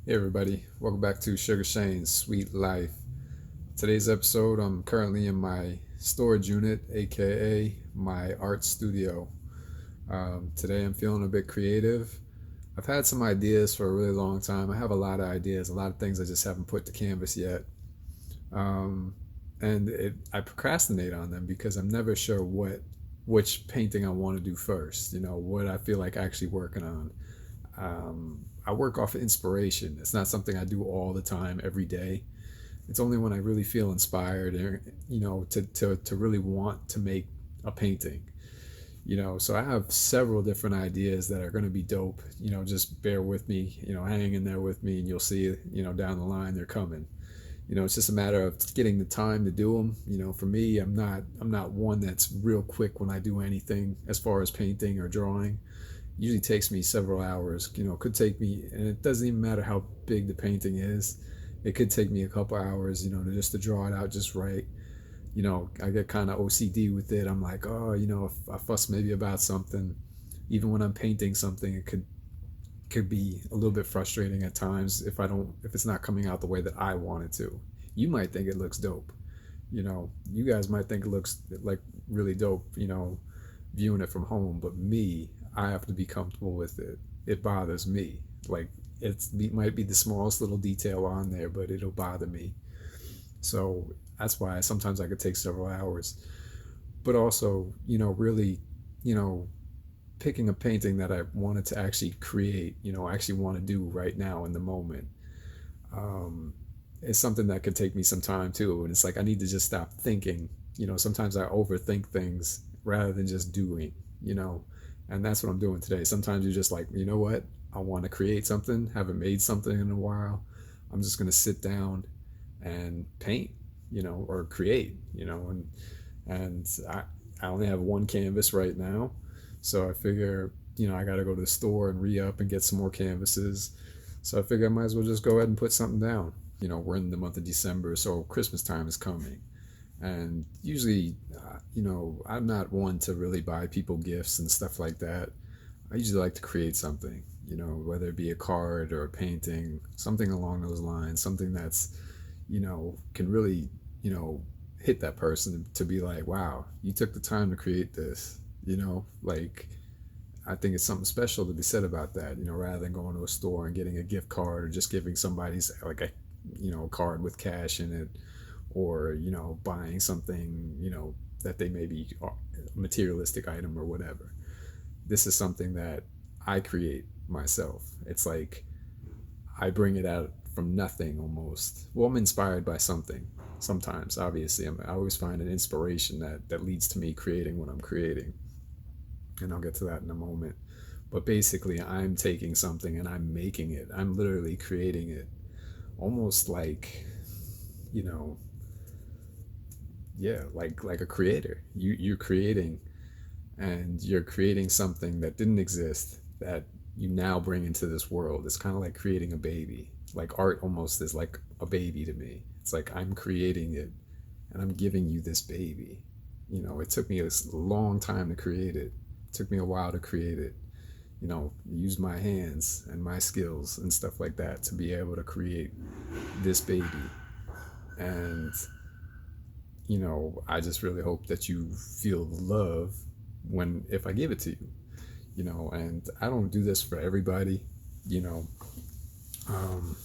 Hey everybody, welcome back to Sugar Shane's Sweet Life. Today's episode, I'm currently in my storage unit, aka my art studio. Today I'm feeling a bit creative. I've had some ideas for a really long time. I have a lot of ideas, a lot of things I just haven't put to canvas yet. Um, I procrastinate on them because I'm never sure which painting I want to do first, what I feel like actually working on. I work off of inspiration. It's not something I do all the time, every day. It's only when I really feel inspired, to really want to make a painting. So I have several different ideas that are going to be dope. Just bear with me. Hang in there with me, and you'll see. Down the line they're coming. It's just a matter of getting the time to do them. For me, I'm not one that's real quick when I do anything as far as painting or drawing. Usually takes me several hours. It could take me, and it doesn't even matter how big the painting is. It could take me a couple hours, to draw it out just right. I get kind of OCD with it. I'm like, oh, if I fuss maybe about something, even when I'm painting something, it could be a little bit frustrating at times if it's not coming out the way that I want it to. You might think it looks dope. You guys might think it looks like really dope, viewing it from home, but me, I have to be comfortable with it. It bothers me. Like it might be the smallest little detail on there, but it'll bother me. So that's why sometimes I could take several hours. But also, really, you know, picking a painting that I wanted to actually create, actually want to do right now in the moment, um, is something that could take me some time too. And it's like I need to just stop thinking. Sometimes I overthink things rather than just doing, you know, and that's what I'm doing today. Sometimes you're just like, you know what? I want to create something, haven't made something in a while. I'm just going to sit down and paint, or create, and I only have one canvas right now. So I figure, I got to go to the store and re up and get some more canvases. So I figure I might as well just go ahead and put something down. We're in the month of December, so Christmas time is coming. And usually, I'm not one to really buy people gifts and stuff like that. I usually like to create something, whether it be a card or a painting, something along those lines, something that's, can really, hit that person to be like, wow, you took the time to create this, like I think it's something special to be said about that, rather than going to a store and getting a gift card or just giving somebody's like a card with cash in it, or, buying something, that they may be a materialistic item or whatever. This is something that I create myself. It's like I bring it out from nothing almost. Well, I'm inspired by something sometimes, obviously. I always find an inspiration that leads to me creating what I'm creating. And I'll get to that in a moment. But basically, I'm taking something and I'm making it. I'm literally creating it. Almost like, you know, yeah, like a creator. You're creating, and you're creating something that didn't exist that you now bring into this world. It's kind of like creating a baby. Like art almost is like a baby to me. It's like I'm creating it and I'm giving you this baby. It took me a long time to create it. It took me a while to create it. Use my hands and my skills and stuff like that to be able to create this baby. And, I just really hope that you feel the love if I give it to you, and I don't do this for everybody, you know. Um,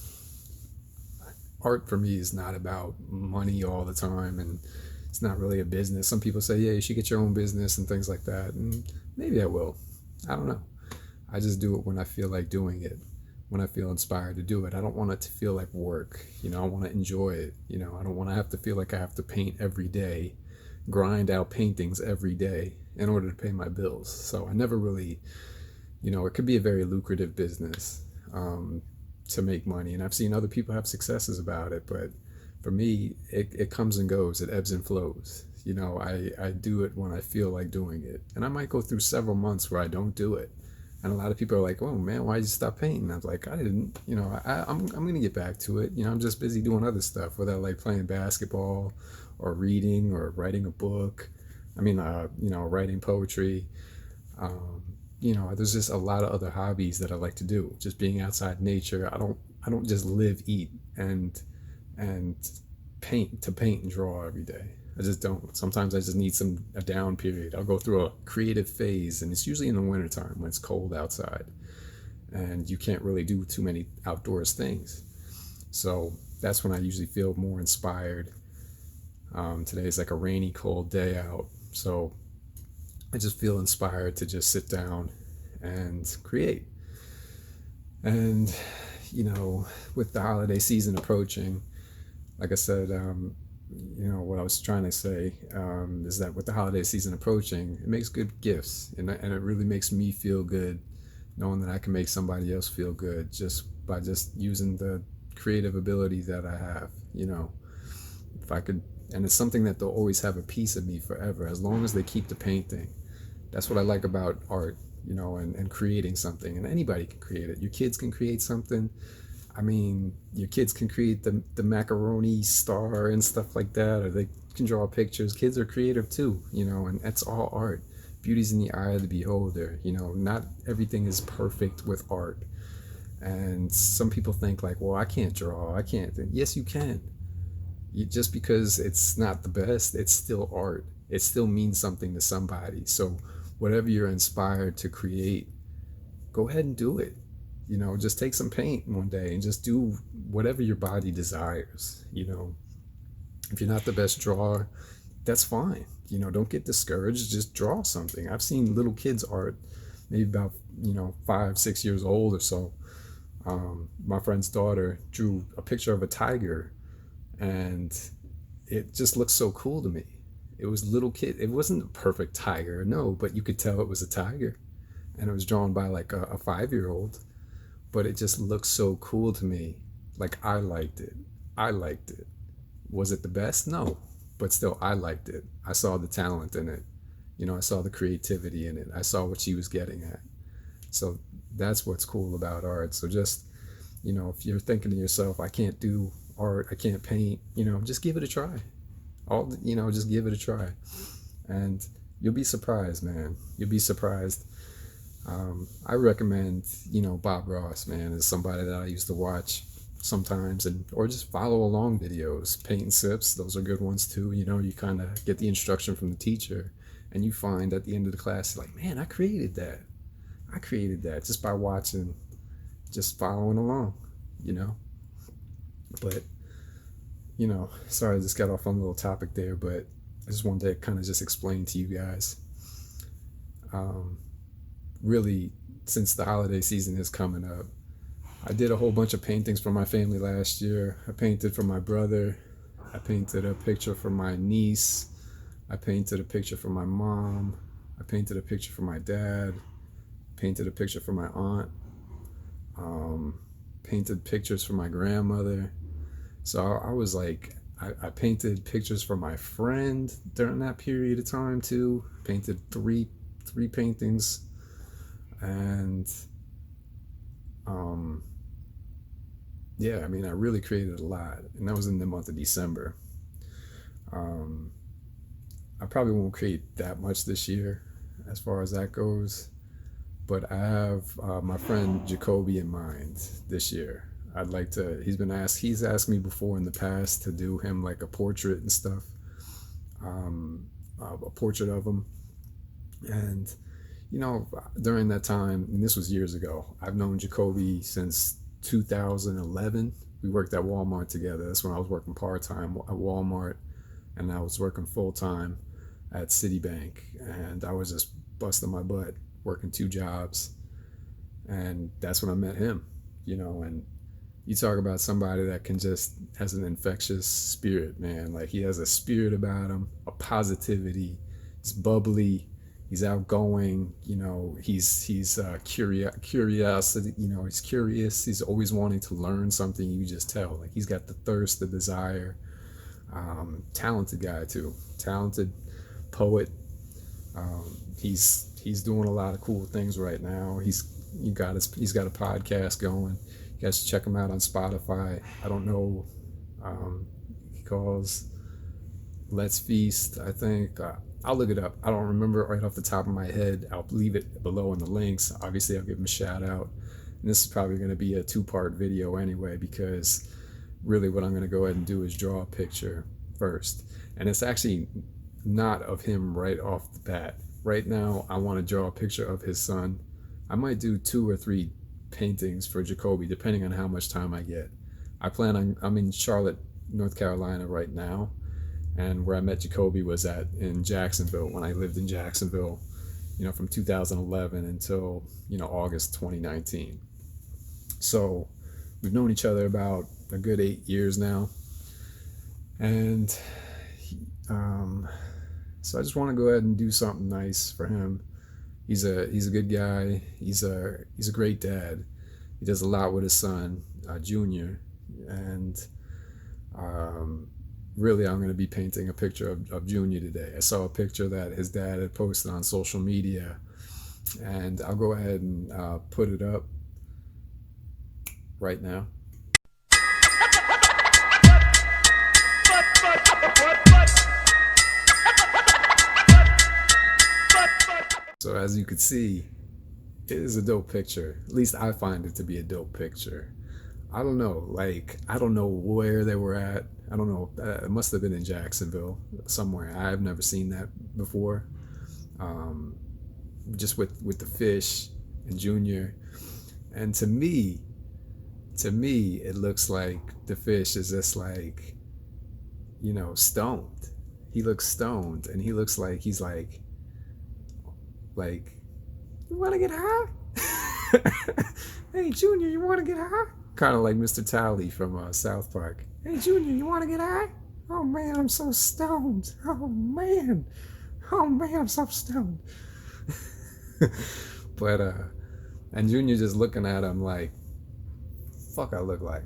Art for me is not about money all the time, and it's not really a business. Some people say, yeah, you should get your own business and things like that, and maybe I will. I don't know. I just do it when I feel like doing it, when I feel inspired to do it. I don't want it to feel like work. I want to enjoy it. I don't want to have to feel like I have to paint every day, grind out paintings every day in order to pay my bills. So I never really, it could be a very lucrative business, to make money. And I've seen other people have successes about it. But for me, it comes and goes, it ebbs and flows. I do it when I feel like doing it. And I might go through several months where I don't do it. And a lot of people are like, "Oh man, why did you stop painting?" I was like, "I didn't. I'm gonna get back to it. I'm just busy doing other stuff, whether I like playing basketball, or reading, or writing a book. I mean, writing poetry. There's just a lot of other hobbies that I like to do. Just being outside nature. I don't just live, eat, and paint and draw every day. I just don't. Sometimes I just need a down period. I'll go through a creative phase, and it's usually in the wintertime when it's cold outside and you can't really do too many outdoors things. So that's when I usually feel more inspired. Today is like a rainy, cold day out, so I just feel inspired to just sit down and create. And with the holiday season approaching, like I said, what I was trying to say is that with the holiday season approaching, it makes good gifts, and it really makes me feel good, knowing that I can make somebody else feel good just by just using the creative ability that I have. If I could, and it's something that they'll always have a piece of me forever, as long as they keep the painting. That's what I like about art, and creating something. And anybody can create it. Your kids can create something. I mean, your kids can create the macaroni star and stuff like that, or they can draw pictures. Kids are creative too, and that's all art. Beauty's in the eye of the beholder. Not everything is perfect with art. And some people think like, well, I can't draw. I can't. Yes, you can. Just because it's not the best, it's still art. It still means something to somebody. So whatever you're inspired to create, go ahead and do it. Just take some paint one day and just do whatever your body desires. If you're not the best drawer, that's fine. Don't get discouraged. Just draw something. I've seen little kids' art, maybe about 5, 6 years old or so. My friend's daughter drew a picture of a tiger, and it just looked so cool to me. It was little kid. It wasn't a perfect tiger, no, but you could tell it was a tiger, and it was drawn by like a 5-year-old. But it just looked so cool to me. Like I liked it. I liked it. Was it the best? No, but still, I liked it. I saw the talent in it. I saw the creativity in it. I saw what she was getting at. So that's what's cool about art. So just, if you're thinking to yourself, I can't do art, I can't paint, just give it a try. Just give it a try. And you'll be surprised, man. You'll be surprised. I recommend, Bob Ross, man, is somebody that I used to watch sometimes, or just follow along videos. Paint and Sips, those are good ones too. You kind of get the instruction from the teacher, and you find at the end of the class, like, man, I created that just by watching, just following along, but sorry, I just got off on a little topic there, but I just wanted to kind of just explain to you guys, really, since the holiday season is coming up, I did a whole bunch of paintings for my family last year. I painted for my brother. I painted a picture for my niece. I painted a picture for my mom. I painted a picture for my dad. Painted a picture for my aunt. Painted pictures for my grandmother. So I was like, I painted pictures for my friend during that period of time too. Painted three paintings. And yeah, I mean, I really created a lot, and that was in the month of December. I probably won't create that much this year as far as that goes, but I have my friend Jacoby in mind this year. I'd like to, he's asked me before in the past to do him like a portrait and stuff, a portrait of him. And during that time, and this was years ago, I've known Jacoby since 2011. We worked at Walmart together. That's when I was working part-time at Walmart, and I was working full-time at Citibank. And I was just busting my butt, working 2 jobs. And that's when I met him, and you talk about somebody that has an infectious spirit, man. Like, he has a spirit about him, a positivity. He's bubbly. He's outgoing, he's curiosity, he's curious. He's always wanting to learn something. You just tell, like, he's got the thirst, the desire. Talented guy too, talented poet. He's doing a lot of cool things right now. He's got a podcast going. You guys check him out on Spotify. I don't know. He calls Let's Feast, I think. I'll look it up. I don't remember it right off the top of my head. I'll leave it below in the links. Obviously, I'll give him a shout out. And this is probably going to be a two-part video anyway, because really what I'm going to go ahead and do is draw a picture first. And it's actually not of him right off the bat. Right now, I want to draw a picture of his son. I might do 2 or 3 paintings for Jacoby, depending on how much time I get. I'm in Charlotte, North Carolina right now, and where I met Jacoby was in Jacksonville, when I lived in Jacksonville, from 2011 until, August 2019. So we've known each other about a good 8 years now. And so I just want to go ahead and do something nice for him. He's a good guy. He's a great dad. He does a lot with his son, Junior. And really, I'm going to be painting a picture of Junior today. I saw a picture that his dad had posted on social media, and I'll go ahead and put it up right now. So as you can see, it is a dope picture. At least I find it to be a dope picture. I don't know, I don't know where they were at. I don't know. It must have been in Jacksonville somewhere. I've never seen that before. Just with the fish and Junior. And to me, it looks like the fish is just stoned. He looks stoned, and he looks like he's like, you want to get high? Hey, Junior, you want to get high? Kind of like Mr. Tally from South Park. Hey, Junior, you want to get high? Oh, man, I'm so stoned. Oh, man, I'm so stoned. But, and Junior just looking at him like, fuck I look like,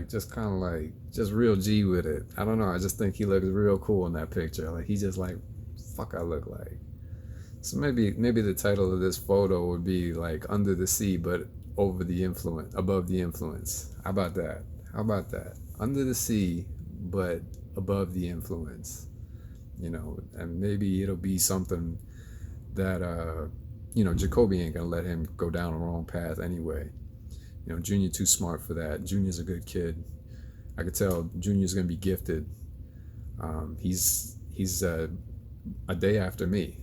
just kind of just real G with it. I don't know. I just think he looks real cool in that picture. He's just like, fuck I look like. So maybe the title of this photo would be Under the Sea, but above the influence. How about that? Under the sea, but above the influence. And maybe it'll be something that, Jacoby ain't gonna let him go down the wrong path anyway. Junior too smart for that. Junior's a good kid. I could tell Junior's gonna be gifted. He's a day after me.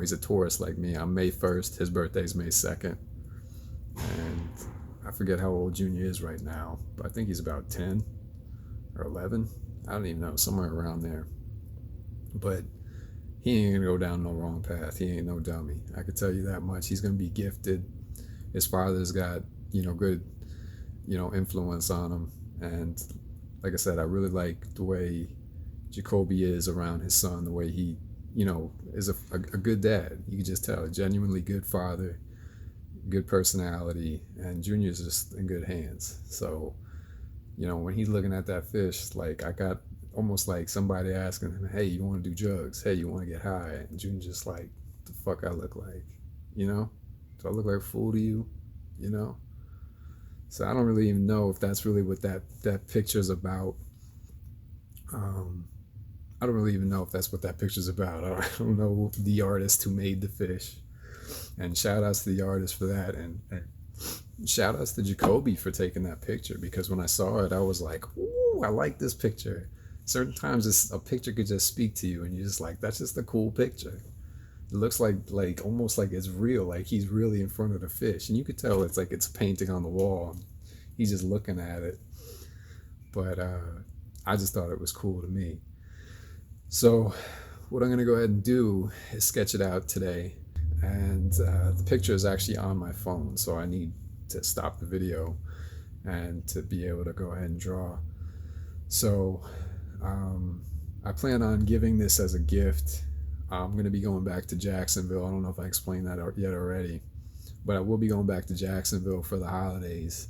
He's a Taurus like me. I'm May 1st. His birthday's May 2nd. And I forget how old Junior is right now, but I think he's about 10 or 11. I don't even know, somewhere around there. But he ain't gonna go down no wrong path. He ain't no dummy. I could tell you that much. He's gonna be gifted. His father's got, good, influence on him. And like I said, I really like the way Jacoby is around his son, the way he, is a good dad. You can just tell, a genuinely good father, good personality, and Junior's just in good hands. So, when he's looking at that fish, I got almost like somebody asking him, hey, you want to do drugs? Hey, you want to get high? And Junior's just like, the fuck I look like? Do I look like a fool to you? So I don't really even know if that's really what that picture's about. I don't really even know if that's what that picture's about. I don't know the artist who made the fish. And shout outs to the artist for that. And shout outs to Jacoby for taking that picture, because when I saw it, I was like, ooh, I like this picture. Certain times a picture could just speak to you, and you're just like, that's just a cool picture. It looks like almost like it's real, like he's really in front of the fish. And you could tell it's like it's a painting on the wall. He's just looking at it. But I just thought it was cool to me. So what I'm going to go ahead and do is sketch it out today. And the picture is actually on my phone, so I need to stop the video and to be able to go ahead and draw. So I plan on giving this as a gift. I'm going to be going back to Jacksonville. I don't know if I explained that yet already, but I will be going back to Jacksonville for the holidays,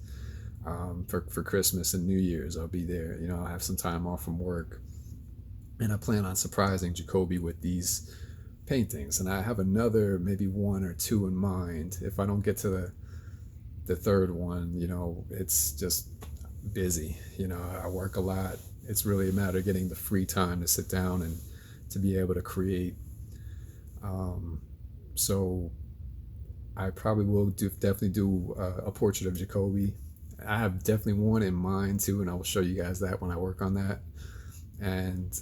for Christmas and New Year's. I'll be there. I'll have some time off from work, and I plan on surprising Jacoby with these paintings. And I have another, maybe 1 or 2 in mind. If I don't get to the third one, it's just busy. I work a lot. It's really a matter of getting the free time to sit down and to be able to create. So I probably will definitely do a portrait of Jacoby. I have definitely one in mind too, and I will show you guys that when I work on that. And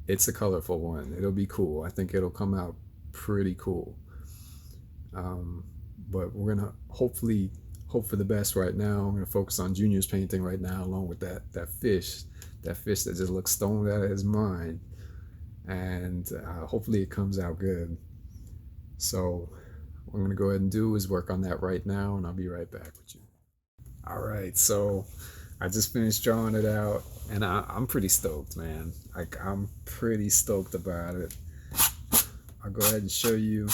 it's a colorful one. It'll be cool. I think it'll come out pretty cool. But we're gonna hopefully hope for the best right now. I'm gonna focus on Junior's painting right now, along with that fish that just looks stoned out of his mind, and hopefully it comes out good. So what I'm gonna go ahead and do is work on that right now, and I'll be right back with you. All right, so I just finished drawing it out, and I'm pretty stoked, man. Like, I'm pretty stoked about it. I'll go ahead and show you.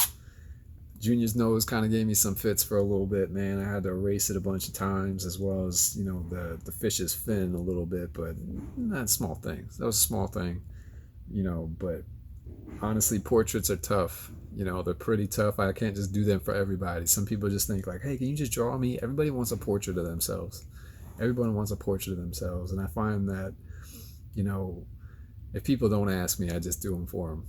Junior's nose kind of gave me some fits for a little bit, man. I had to erase it a bunch of times, as well as, you know, the fish's fin a little bit, but not small things. That was a small thing, you know, but honestly, portraits are tough. You know, they're pretty tough. I can't just do them for everybody. Some people just think like, hey, can you just draw me? Everybody wants a portrait of themselves. Everyone wants a portrait of themselves. And I find that, you know, if people don't ask me, I just do them for them.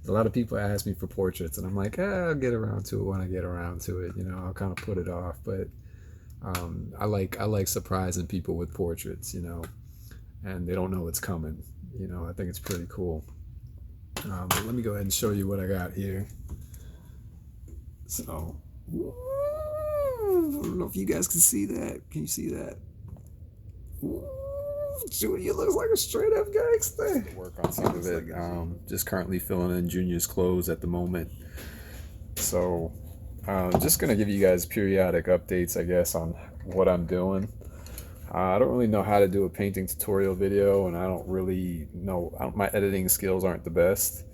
A lot of people ask me for portraits, and I'm like, I'll get around to it when I get around to it. You know, I'll kind of put it off. But I like surprising people with portraits, you know, and they don't know it's coming. You know, I think it's pretty cool. But let me go ahead and show you what I got here. So, I don't know if you guys can see that. Can you see that? Junior looks like a straight up gangster. Work on some of it. Just currently filling in Junior's clothes at the moment. So, just gonna give you guys periodic updates, I guess, on what I'm doing. I don't really know how to do a painting tutorial video, and I don't really know, my editing skills aren't the best.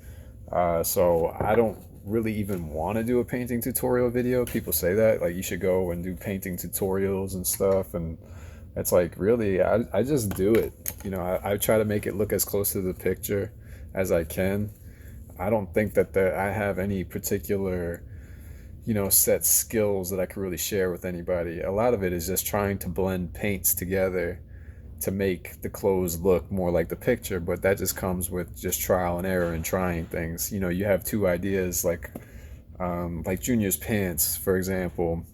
So I don't really even want to do a painting tutorial video. People say that, like, you should go and do painting tutorials and stuff, and it's like, really, I just do it. You know, I try to make it look as close to the picture as I can. I don't think that I have any particular, you know, set skills that I can really share with anybody. A lot of it is just trying to blend paints together to make the clothes look more like the picture, but that just comes with just trial and error and trying things. You know, you have two ideas, like Junior's pants, for example.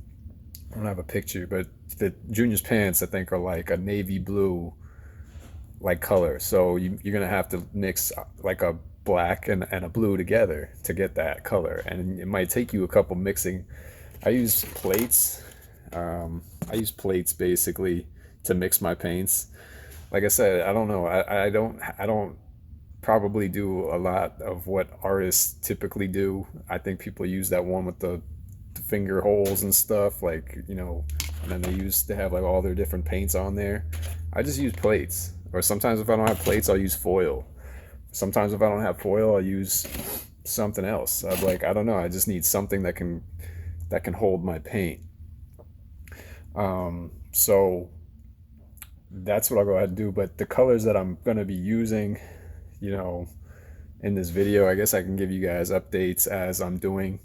I don't have a picture, but the Junior's pants, I think, are like a navy blue like color. So you're gonna have to mix like a black and a blue together to get that color, and it might take you a couple mixing. I use plates. I use plates basically to mix my paints. Like I said, I don't know. I don't probably do a lot of what artists typically do. I think people use that one with the finger holes and stuff, like, you know, and then they used to have like all their different paints on there. I just use plates, or sometimes if I don't have plates, I'll use foil. Sometimes if I don't have foil, I'll use something else. I'm like, I don't know, I just need something that can hold my paint. So that's what I'll go ahead and do. But the colors that I'm going to be using, you know, in this video, I guess I can give you guys updates as I'm doing,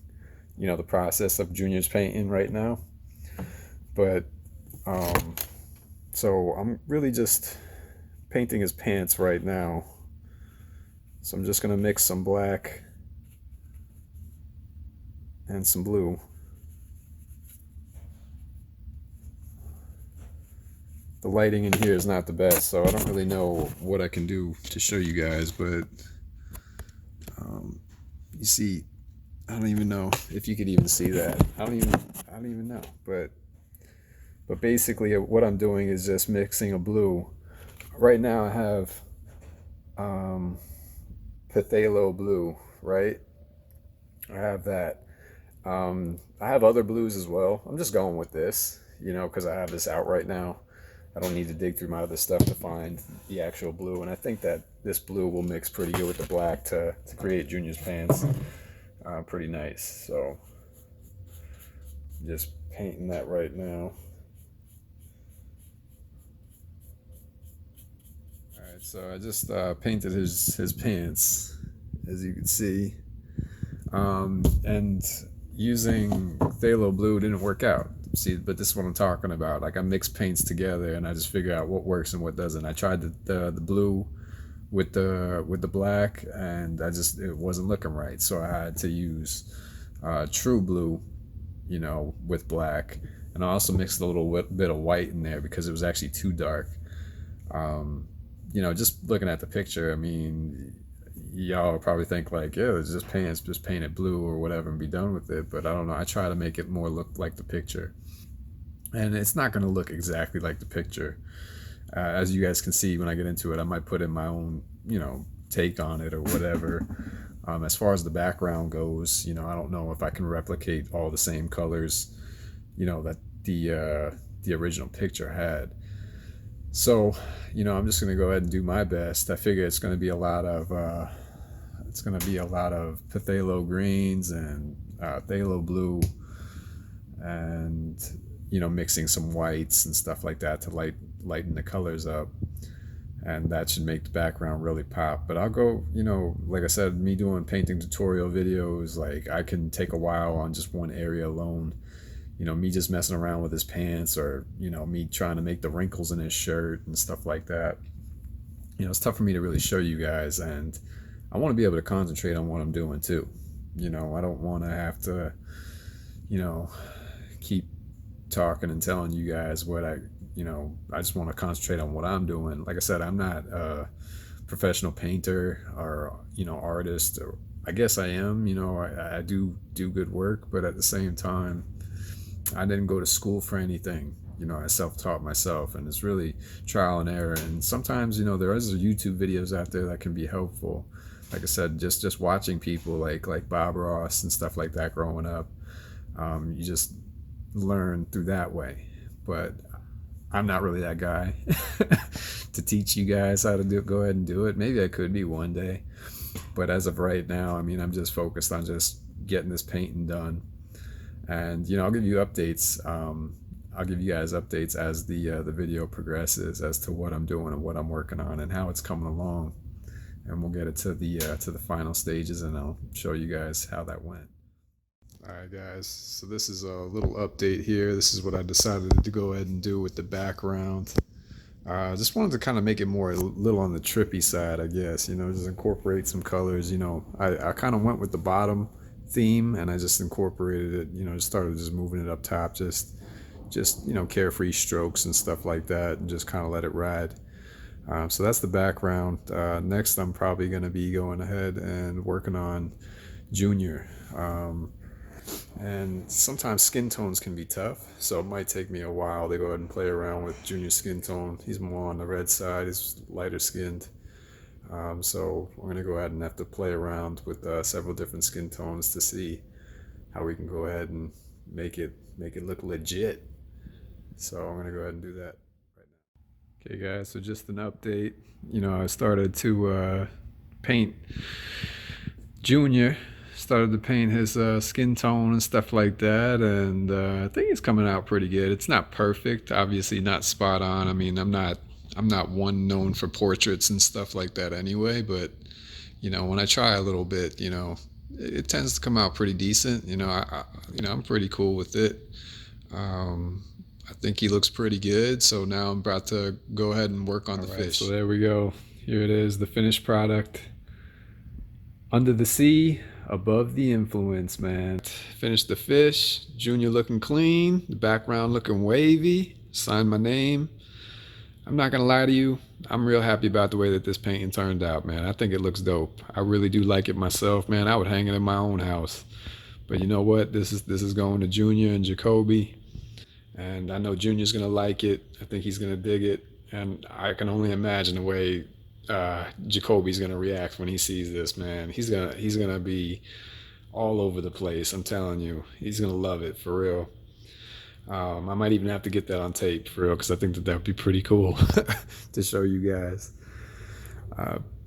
you know, the process of Junior's painting right now. But so I'm really just painting his pants right now. So I'm just going to mix some black and some blue. The lighting in here is not the best, so I don't really know what I can do to show you guys, but you see, I don't even know if you could even see that. I don't even know, but basically what I'm doing is just mixing a blue. Right now I have Phthalo blue, right? I have that. I have other blues as well. I'm just going with this, you know, because I have this out right now. I don't need to dig through my other stuff to find the actual blue, and I think that this blue will mix pretty good with the black to create Junior's pants. Pretty nice. So just painting that right now. Alright, so I just painted his pants, as you can see, and using phthalo blue didn't work out. See, but this is what I'm talking about. Like, I mix paints together and I just figure out what works and what doesn't. I tried the blue with the black, and it wasn't looking right. So I had to use true blue, with black. And I also mixed a little bit of white in there because it was actually too dark. Um, just looking at the picture, I mean, y'all probably think like, yeah, it's just paint it blue or whatever and be done with it. But I don't know. I try to make it more look like the picture, and it's not going to look exactly like the picture. As you guys can see when I get into it, I might put in my own, take on it or whatever. As far as the background goes, I don't know if I can replicate all the same colors, that the original picture had. So, I'm just gonna go ahead and do my best. I figure it's gonna be a lot of phthalo greens and phthalo blue, and mixing some whites and stuff like that to lighten the colors up, and that should make the background really pop. But I'll go, like I said, me doing painting tutorial videos, like I can take a while on just one area alone. Me just messing around with his pants, or me trying to make the wrinkles in his shirt and stuff like that. It's tough for me to really show you guys, and I want to be able to concentrate on what I'm doing too. I don't want to have to, keep talking and telling you guys what I just want to concentrate on what I'm doing. Like I said, I'm not a professional painter or, artist, or I guess I am, I do good work, but at the same time, I didn't go to school for anything. I self-taught myself, and it's really trial and error. And sometimes, there is YouTube videos out there that can be helpful. Like I said, just watching people like Bob Ross and stuff like that growing up, you just learn through that way. But I'm not really that guy to teach you guys how to go ahead and do it. Maybe I could be one day, but as of right now, I mean, I'm just focused on just getting this painting done. And I'll give you updates. I'll give you guys updates as the video progresses as to what I'm doing and what I'm working on and how it's coming along. And we'll get it to the final stages, and I'll show you guys how that went. All right, guys. So this is a little update here. This is what I decided to go ahead and do with the background. Just wanted to kind of make it more a little on the trippy side, I guess. Just incorporate some colors. I kind of went with the bottom theme, and I just incorporated it. Just started just moving it up top, just carefree strokes and stuff like that, and just kind of let it ride. So that's the background. Next, I'm probably going to be going ahead and working on Junior. And sometimes skin tones can be tough, so it might take me a while to go ahead and play around with Junior's skin tone. He's more on the red side, he's lighter skinned. So we're going to go ahead and have to play around with several different skin tones to see how we can go ahead and make it look legit. So I'm going to go ahead and do that right now. Okay, guys, so just an update. I started to paint Junior. Started to paint his skin tone and stuff like that, and I think it's coming out pretty good. It's not perfect, obviously not spot on. I mean, I'm not one known for portraits and stuff like that anyway, but when I try a little bit, it tends to come out pretty decent. I'm pretty cool with it. I think he looks pretty good, so now I'm about to go ahead and work on the fish. So there we go. Here it is, the finished product. Under the sea, above the influence, man. Finished the fish. Junior looking clean. The background looking wavy. Signed my name. I'm not gonna lie to you, I'm real happy about the way that this painting turned out, man. I think it looks dope. I really do like it myself, man. I would hang it in my own house. But you know what? This is going to Junior and Jacoby. And I know Junior's gonna like it. I think he's gonna dig it. And I can only imagine the way Jacoby's gonna react when he sees this, man. He's gonna be all over the place. I'm telling you, he's gonna love it for real. I might even have to get that on tape for real, because I think that would be pretty cool to show you guys.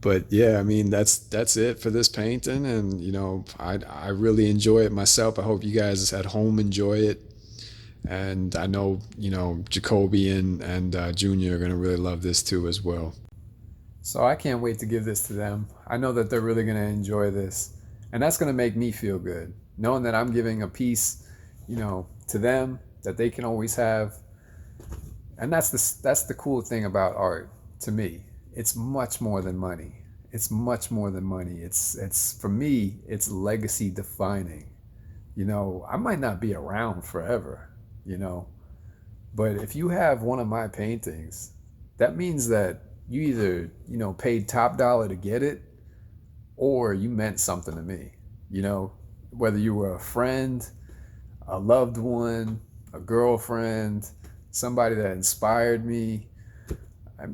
But yeah, I mean that's it for this painting, and I really enjoy it myself. I hope you guys at home enjoy it. And I know, Jacoby and Junior are going to really love this too as well. So I can't wait to give this to them. I know that they're really going to enjoy this. And that's going to make me feel good, knowing that I'm giving a piece, to them that they can always have. And that's the cool thing about art to me. It's much more than money. It's much more than money. It's for me, it's legacy defining. I might not be around forever, you know, but if you have one of my paintings, that means that you either, paid top dollar to get it or you meant something to me, you know, whether you were a friend, a loved one, a girlfriend, somebody that inspired me.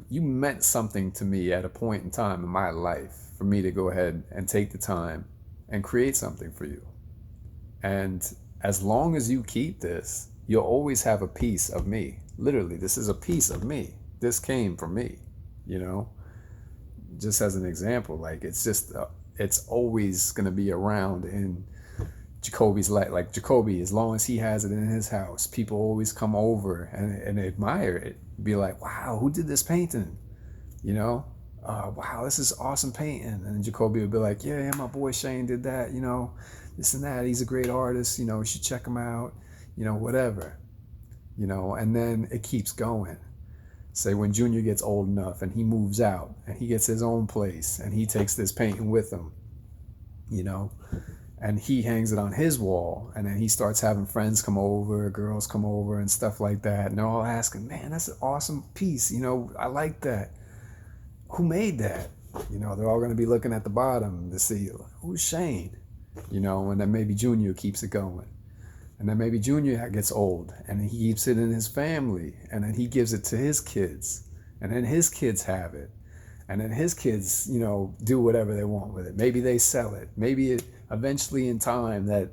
You meant something to me at a point in time in my life for me to go ahead and take the time and create something for you. And as long as you keep this, you'll always have a piece of me. Literally, this is a piece of me. This came from me, you know? Just as an example, like it's always going to be around in Jacoby's life. Like Jacoby, as long as he has it in his house, people always come over and admire it. Be like, wow, who did this painting? You know, wow, this is awesome painting. And Jacoby would be like, yeah, my boy Shane did that. This and that. He's a great artist. You should check him out. Whatever. And then it keeps going. Say when Junior gets old enough and he moves out and he gets his own place and he takes this painting with him, and he hangs it on his wall, and then he starts having friends come over, girls come over and stuff like that, and they're all asking, man, that's an awesome piece, I like that. Who made that? They're all going to be looking at the bottom to see who's Shane, and then maybe Junior keeps it going. And then maybe Junior gets old and he keeps it in his family, and then he gives it to his kids, and then his kids have it, and then his kids, do whatever they want with it. Maybe they sell it. Maybe it eventually in time that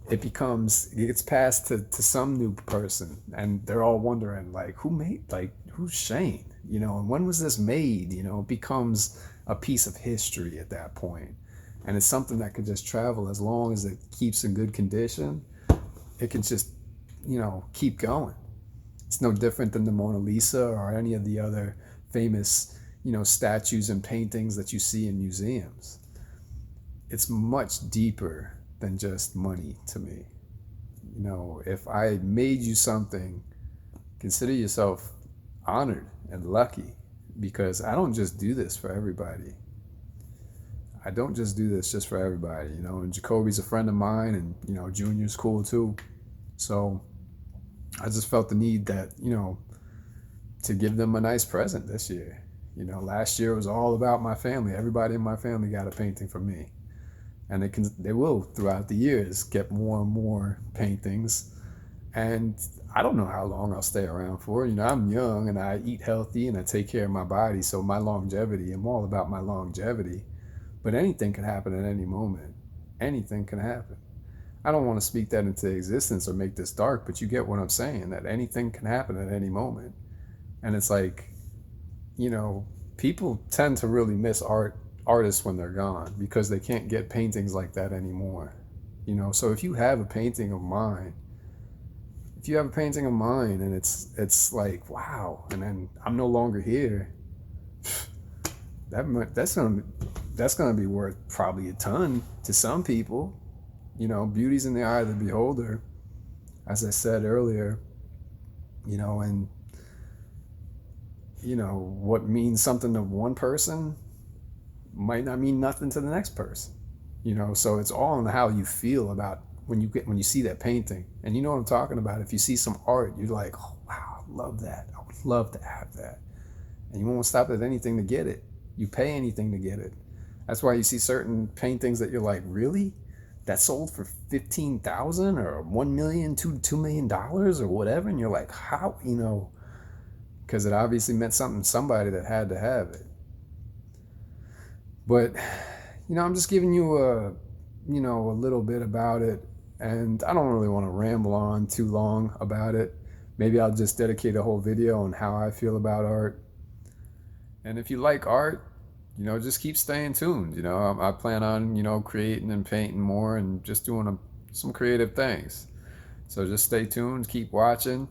it gets passed to some new person, and they're all wondering like, who's Shane? And when was this made? It becomes a piece of history at that point. And it's something that can just travel as long as it keeps in good condition. It can just, keep going. It's no different than the Mona Lisa or any of the other famous, statues and paintings that you see in museums. It's much deeper than just money to me. If I made you something, consider yourself honored and lucky, because I don't just do this for everybody. I don't just do this just for everybody, and Jacoby's a friend of mine, and, Junior's cool too. So I just felt the need that, to give them a nice present this year. Last year was all about my family. Everybody in my family got a painting from me. And they will throughout the years get more and more paintings. And I don't know how long I'll stay around for. I'm young and I eat healthy and I take care of my body. So my longevity, I'm all about my longevity. But anything can happen at any moment. Anything can happen. I don't want to speak that into existence or make this dark, but you get what I'm saying, that anything can happen at any moment. And it's like, people tend to really miss artists when they're gone because they can't get paintings like that anymore. So if you have a painting of mine, and it's like, wow, and then I'm no longer here, that's gonna be worth probably a ton to some people. Beauty's in the eye of the beholder, as I said earlier. And what means something to one person might not mean nothing to the next person. So it's all on how you feel about when you see that painting. And you know what I'm talking about. If you see some art, you're like, oh wow, I love that. I would love to have that. And you won't stop at anything to get it. You pay anything to get it. That's why you see certain paintings that you're like, really? That sold for $15,000 or $1 million, $2 million or whatever, and you're like, how? Because it obviously meant something to somebody that had to have it. But I'm just giving you a little bit about it, and I don't really want to ramble on too long about it. Maybe I'll just dedicate a whole video on how I feel about art. And if you like art, just keep staying tuned. I plan on, creating and painting more and just doing some creative things. So just stay tuned, keep watching.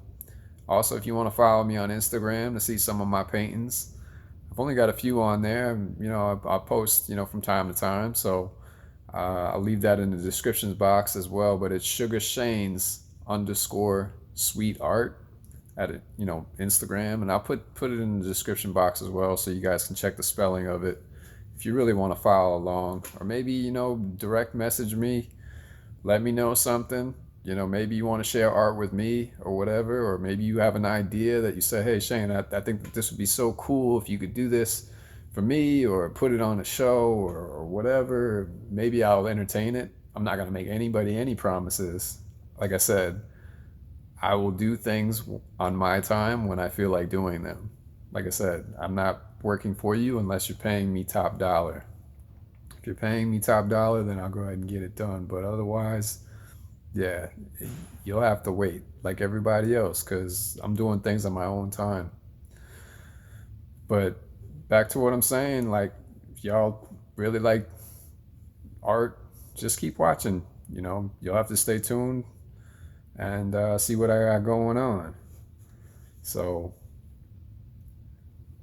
Also, if you want to follow me on Instagram to see some of my paintings, I've only got a few on there. I'll post, from time to time. So I'll leave that in the descriptions box as well. But it's sugarshanes_sweet_art at it, Instagram, and I'll put it in the description box as well, so you guys can check the spelling of it if you really want to follow along, or maybe direct message me, let me know something. Maybe you want to share art with me or whatever, or maybe you have an idea that you say, hey, Shane, I think that this would be so cool if you could do this for me or put it on a show or whatever. Maybe I'll entertain it. I'm not going to make anybody any promises. Like I said, I will do things on my time when I feel like doing them. Like I said, I'm not working for you unless you're paying me top dollar. If you're paying me top dollar, then I'll go ahead and get it done. But otherwise, yeah, you'll have to wait like everybody else because I'm doing things on my own time. But back to what I'm saying, like, if y'all really like art, just keep watching. You'll have to stay tuned and see what I got going on. So,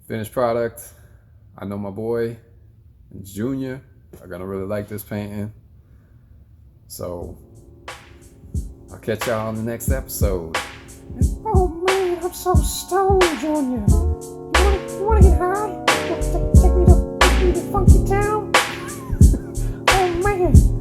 finished product. I know my boy, Junior, are gonna really like this painting. So, I'll catch y'all on the next episode. Oh man, I'm so stoned, Junior. You wanna get high? Take me to Funky Town? Oh man.